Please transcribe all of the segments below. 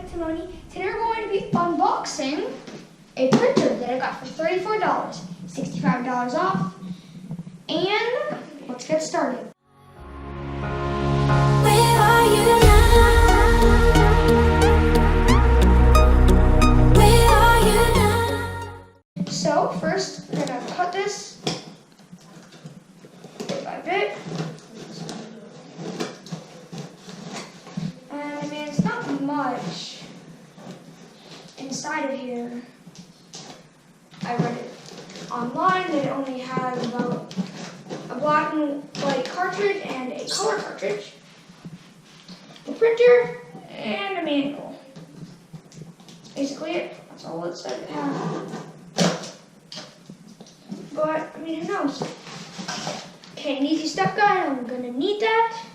Timoni. Today we're going to be unboxing a printer that I got for $34, $65 off, and let's get started. Where are you now? Where are you now? So first we're going to cut this bit by bit. And I mean, it's not much inside of here. I read it online that it only has about a black and white cartridge and a color cartridge, the printer, and a manual. That's basically it. That's all it said it had. But, I mean, who knows? Okay, an easy step guide. I'm going to need that.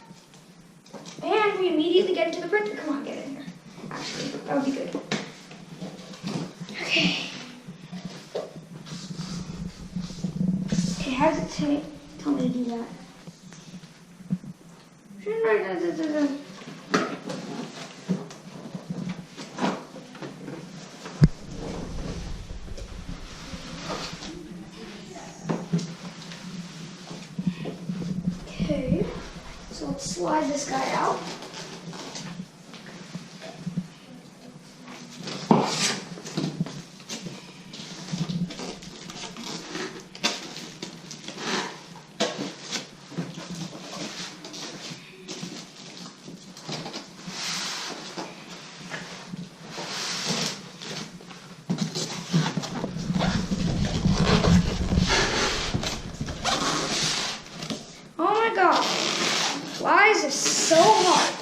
And we immediately get into the printer. Come on, get in here. Actually, that would be good. Okay. Okay, how does it tell me to do that? Okay, so let's slide this guy out. God, why is this so hard?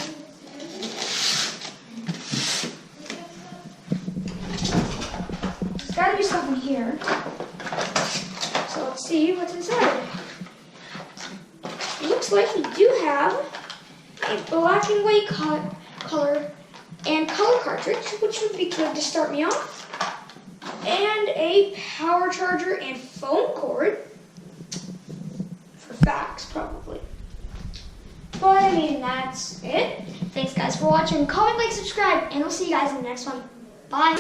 There's got to be stuff in here. So let's see what's inside. It looks like we do have a black and white color cartridge, which would be good to start me off, and a power charger and phone cord. For fax, probably. But I mean, that's it. Thanks guys for watching. Comment, like, subscribe, and we'll see you guys in the next one. Bye.